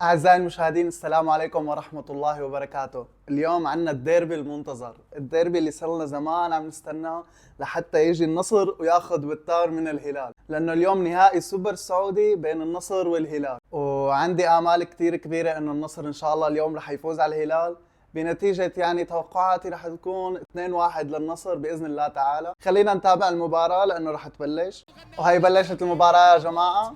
أعزائي المشاهدين، السلام عليكم ورحمة الله وبركاته. اليوم عنا الديربي المنتظر، الديربي اللي صار لنا زمان عم نستناه لحتى يجي النصر وياخذ بالتار من الهلال، لأنه اليوم نهائي سوبر سعودي بين النصر والهلال، وعندي آمال كتير كبيرة إنه النصر إن شاء الله اليوم رح يفوز على الهلال بنتيجة، يعني توقعاتي رح تكون 2-1 للنصر بإذن الله تعالى. خلينا نتابع المباراة لأنه رح تبلش، وهي بلشت المباراة يا جماعة.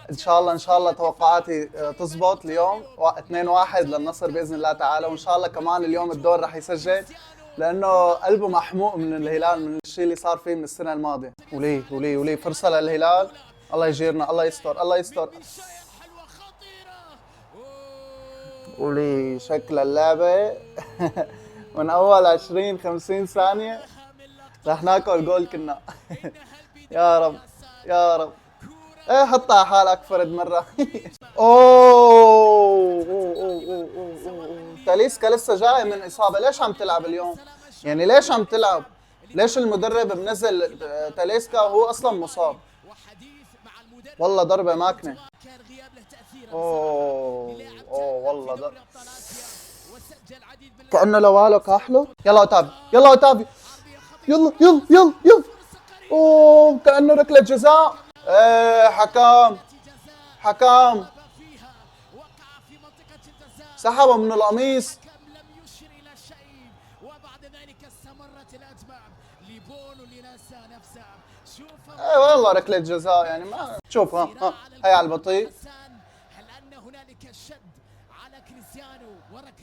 ان شاء الله توقعاتي تزبط اليوم 2-1 للنصر باذن الله تعالى، وان شاء الله كمان اليوم الدور رح يسجل لانه قلبه محموق من الهلال من الشيء اللي صار فيه من السنه الماضيه. ولي فرصه للهلال، الله يجيرنا، الله يستر الله يستر. ولي شكل اللعبه من اول 20-50 ثانيه رح ناكل جول كنا. يا رب يا رب. ايه حطها على حالك فرد مرة. أوه. تاليسكا لسه جاي من إصابة، ليش عم تلعب اليوم؟ يعني ليش عم تلعب؟ ليش المدرب منزل تاليسكا وهو أصلا مصاب؟ والله ضربة ماكنة. والله ضربة. كأنه لواله كاحله. يلا أوتافيو يلا أوتافيو. يلا. اوه كأنه ركلة جزاء. ايه حكام سحبه من القميص. ايه والله ركلة جزاء، يعني ما شوف. ها هي على البطيء.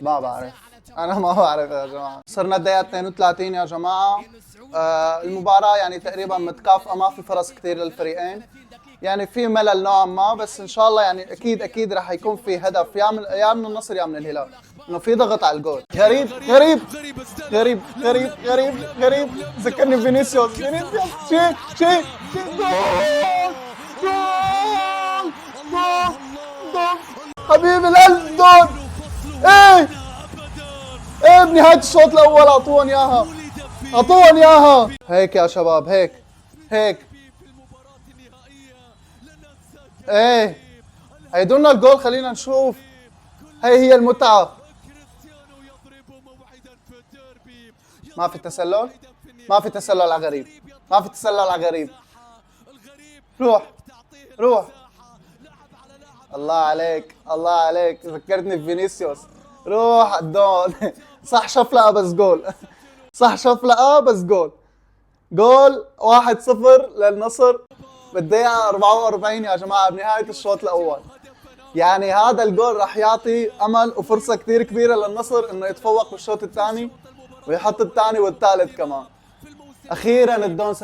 ما بعرف، انا ما بعرف يا جماعه. صرنا الدقيقه 32 يا جماعه. المباراه يعني تقريبا متكافئه، ما في فرص كثير للفريقين، يعني في ملل نوعا ما، بس ان شاء الله يعني اكيد رح يكون في هدف يا من النصر يا من الهلال، انه في ضغط على الجول. غريب ذكرني فينيسيوس. شي جول حبيبي القلب جول. ايه بنهاية الشوط الاول اعطوهم اياها. هيك يا شباب، هيك ايه هيدونا الجول. خلينا نشوف، هي المتعة. ما في تسلل على غريب، روح. الله عليك ذكرتني بفينيسيوس. روح الدون. صح شفلقة بس جول 1-0 للنصر بالدقيقة 44 يا جماعة بنهاية الشوط الأول. يعني هذا الجول راح يعطي أمل وفرصة كثير كبيرة للنصر إنه يتفوق بالشوط الثاني ويحط الثاني والثالث كمان. أخيرا الدون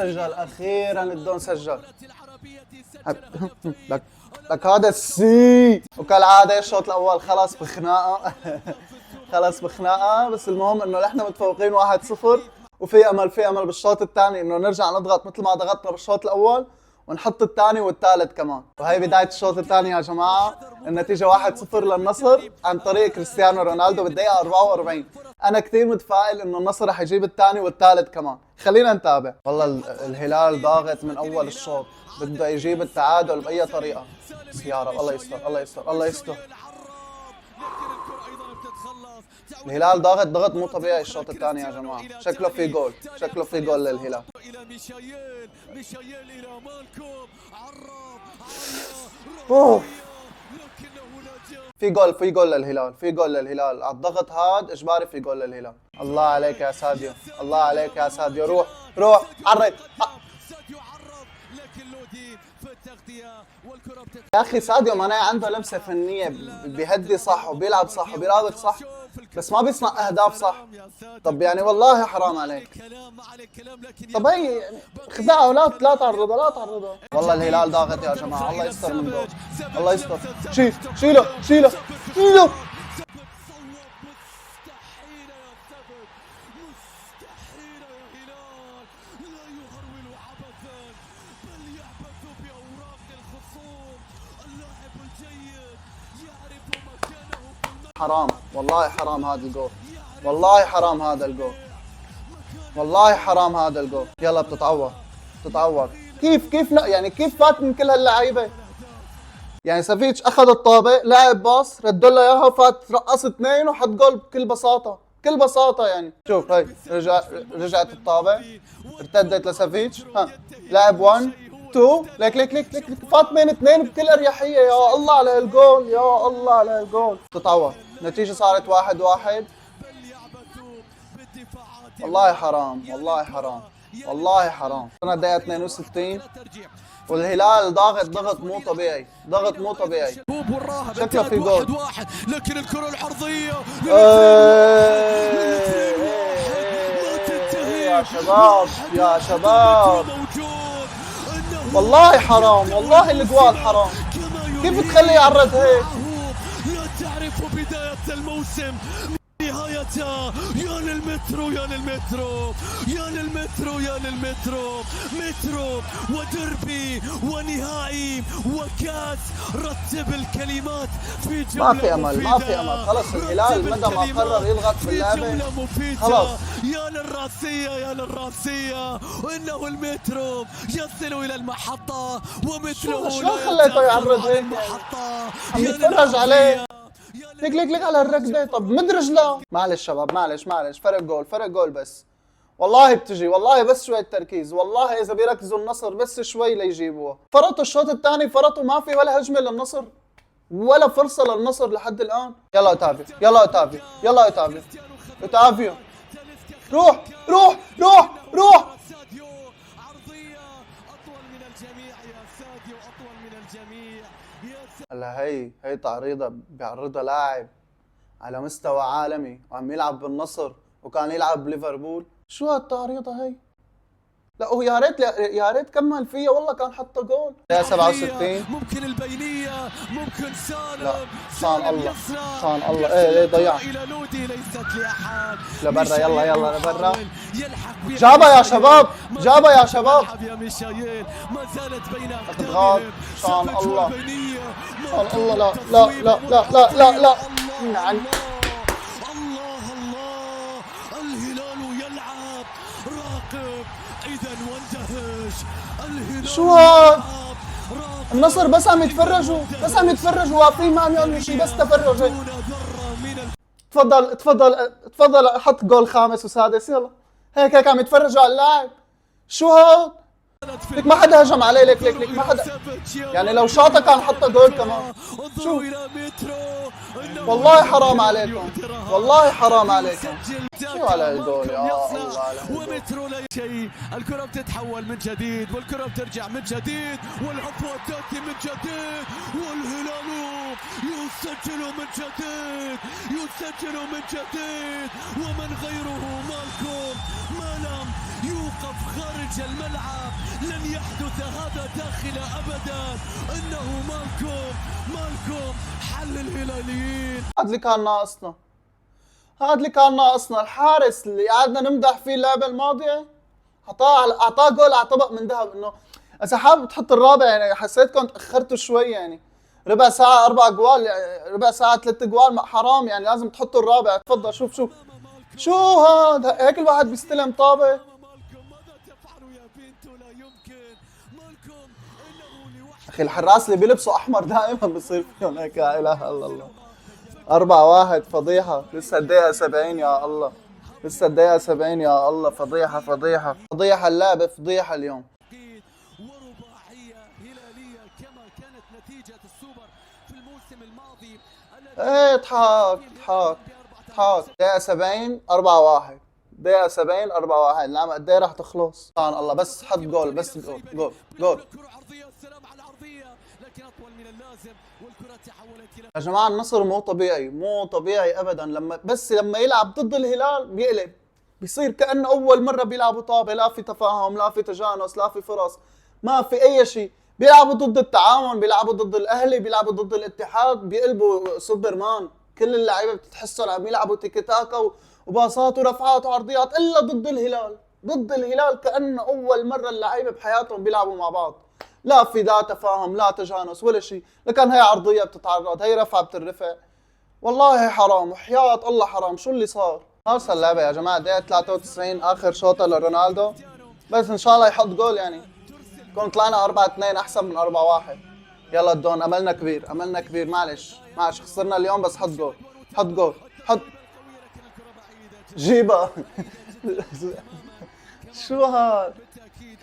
سجل. لك هذا السي. وكالعادة الشوط الأول خلص بخناقة. بس المهم إنه نحن متفوقين 1-0، وفي أمل بالشوط الثاني إنه نرجع نضغط مثل ما ضغطنا بالشوط الأول ونحط الثاني والثالث كمان. وهي بداية الشوط الثاني يا جماعة، النتيجة 1-0 للنصر عن طريق كريستيانو رونالدو بالدقيقة 44. أنا كثير متفائل إنه النصر رح يجيب الثاني والثالث كمان. خلينا نتابع. والله الهلال ضاغط من أول الشوط، بده يجيب التعادل بأي طريقة. يا رب الله يستر. الهلال ضغط مو طبيعي الشوط الثاني يا جماعة. شكله في جول للهلال. أوه. في جول للهلال على الضغط هاد اجباري. في جول للهلال. الله عليك يا ساديو. روح عرض. يا اخي ساديو ماني عنده لمسه فنيه، بيهدي صح وبيلعب صح وبيراوغ صح، بس ما بيصنع اهداف صح. طب يعني والله حرام عليك. طب هي يعني خدعه، ولا تعرضه. والله الهلال ضاغط يا جماعه. الله يستر من دول. الله يستر. شيله. حرام والله، حرام هذا الجول. يلا بتتعوض. كيف يعني كيف فات من كل هاللعيبه؟ يعني سافيتش اخذ الطابه، لعب باص، رد له اياها، فات رقص اثنين وحط جول بكل بساطه، بكل بساطه يعني. شوف هي رجعت الطابه، ارتدت لسافيتش، ها لعب 1 2 ليك فات بين اثنين بكل اريحيه. يا الله على هالجول، يا الله على هالجول. تتعوض النتيجه صارت 1-1. والله حرام، والله حرام، والله حرام. صرنا الدقيقة 62 والهلال ضاغط مو طبيعي، ضغط مو طبيعي. شكله في جول. لكن الكرة العرضية يا شباب، يا شباب، والله حرام، والله الجوال حرام. كيف تخليه يعرض هيك؟ لا تعرف بداية الموسم نهايتها. يا للمترو يا للمترو يا للمترو يا للمترو. مترو ودربي ونهائي وكاس. رتب الكلمات في جملة ما في امل، ما في امل. خلص الهلال مدى ما قرر يضغط باللعبه خلص. يا للراسية يا للراسية. انه المترو يصل الى المحطة ومثله شلون خليته يعرض هيك؟ عم يتفرج عليه. ليك على الركضه. طب مدرج لا. معلش شباب، معلش فرق جول بس. والله بتجي، والله بس شوية تركيز، والله إذا بيركزوا النصر بس شوي ليجيبوها. فرطوا الشوط الثاني، فرطوا، ما في ولا هجمة للنصر، ولا فرصة للنصر لحد الآن. يلا أوتافيو، يلا أوتافيو، يلا أوتافيو، أوتافيو، روح روح روح روح. ساديو عرضية أطول من الجميع يا ساديو، أطول من الجميع يا ساديو. هلا هي تعريضة بيعرضها لاعب على مستوى عالمي وعم يلعب بالنصر وكان يلعب بليفربول. شو هالتعريضة هي؟ لا هو يا ريت كمل فيها، والله كان حط جول. يا 67 ممكن البينية، ممكن سالم. لا سبحان الله، سبحان الله. ايه ضيع الى لودي، ليست لاحد. لبرا، يلا لبرا. جابها يا شباب، جابها يا شباب. يا ميشايل ما زالت بين اضغاط. سبحان الله، سبحان الله. لا نعم. الله الهلال يلعب. راقب اذا واندهش. الهلال شو هاد؟ النصر بس عم يتفرجوا واقفين، ما عم يعملوا شيء، بس تفرج هيك. تفضل حط جول خامس وسادس. يلا هيك عم يتفرجوا على اللاعب. شو هاد؟ ليك ما حدا هجم عليه. ليك ما حدا، يعني لو شاطه كان حط جول كمان. شو والله حرام عليكم، والله حرام عليكم. شو على الجول يا الله على الجول. ومترو لا شيء. الكرة بتتحول من جديد والكرة بترجع من جديد والعفو تأتي من جديد والهلال يسجل من جديد، يسجل من جديد. ومن غيره مالكم ما لم يوقف خارج الملعب لن يحدث هذا داخله ابدا. انه مالكم حل الهلاليين. هذا اللي كان ناقصنا، الحارس اللي قعدنا نمدح فيه اللعبه الماضيه اعطاه جول على طبق من ذهب. انه اذا حابب تحط الرابع، يعني حسيتكم تاخرتوا شوي، يعني ربع ساعه 4 جوال، ربع ساعه 3 جوال، حرام يعني، لازم تحطوا الرابع. تفضل شو هذا؟ هيك الواحد بيستلم طابه. اخي الحراس اللي بيلبسوا احمر دائما بصير فيهم هيك. لا اله الا الله. 4-1 فضيحة. لسه الدقيقة 70 يا الله، لسه الدقيقة 70 يا الله. فضيحة اللعبة، فضيحة اليوم. ورباعية هلالية كما كانت نتيجة السوبر في الموسم الماضي. ايه اضحك. دقيقة 70 4-1، دقيقة 70 4-1. اللعبة قد ايه راح تخلص؟ سبحان الله. بس حط جول، بس جول. كرة عرضية، السلام على العرضية لكن أطول من اللازم والكرة تحولت إلى. يا جماعة النصر مو طبيعي ابدا. لما يلعب ضد الهلال بيقلب، بيصير كأنه اول مرة بيلعبوا طابة، لا في تفاهم، لا في تجانس، لا في فرص، ما في اي شيء. بيلعبوا ضد التعاون، بيلعبوا ضد الاهلي، بيلعبوا ضد الاتحاد، بيقلبوا سوبرمان. كل اللعيبة بتتحسن عم يلعبوا تيكي تاكا وباصات ورفعات وعرضيات، الا ضد الهلال كأنه اول مرة اللعيبة بحياتهم بيلعبوا مع بعض. لا في لا تفاهم، لا تجانس، ولا شيء. لكن هي عرضية بتتعرض، هي رفعة بترفع. والله حرام، وحياة الله حرام. شو اللي صار؟ خلص اللعبة يا جماعة. دقيقة 93 آخر شوطة لرونالدو، بس إن شاء الله يحط جول، يعني كون طلعنا 4-2 أحسن من 4-1. يلا الدون، املنا كبير، املنا كبير. معلش خسرنا اليوم، بس حط جول، حط جول، حط جيبها. شو هاد؟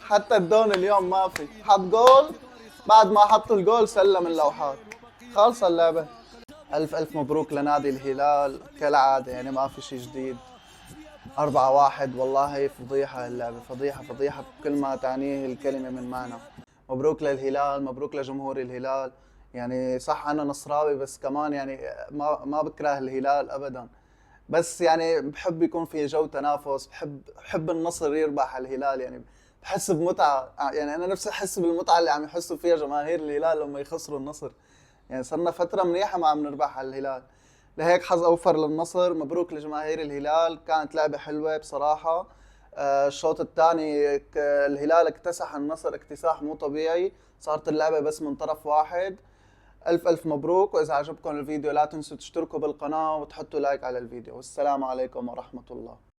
حتى الدون اليوم ما في، حط جول بعد ما حطوا الجول سلم اللوحات. خالصة اللعبة. ألف ألف مبروك لنادي الهلال كالعادة، يعني ما في شي جديد. 4-1 والله فضيحة اللعبة، فضيحة فضيحة بكل ما تعنيه الكلمة من معنى. مبروك للهلال، مبروك لجمهور الهلال. يعني صح أنا نصراوي، بس كمان يعني ما بكره الهلال أبدا، بس يعني بحب يكون في جو تنافس، بحب النصر يربح على الهلال، يعني بحس بمتعة. يعني أنا نفسي أحس بالمتعة اللي عم يحسوا فيها جماهير الهلال لما يخسروا النصر. يعني صرنا فترة منيحة ما عم نربح على الهلال، لهيك حظ أوفر للنصر. مبروك لجماهير الهلال، كانت لعبة حلوة بصراحة. الشوط الثاني الهلال اكتسح النصر اكتساح مو طبيعي، صارت اللعبة بس من طرف واحد. ألف ألف مبروك، وإذا عجبكم الفيديو لا تنسوا تشتركوا بالقناة وتحطوا لايك على الفيديو، والسلام عليكم ورحمة الله.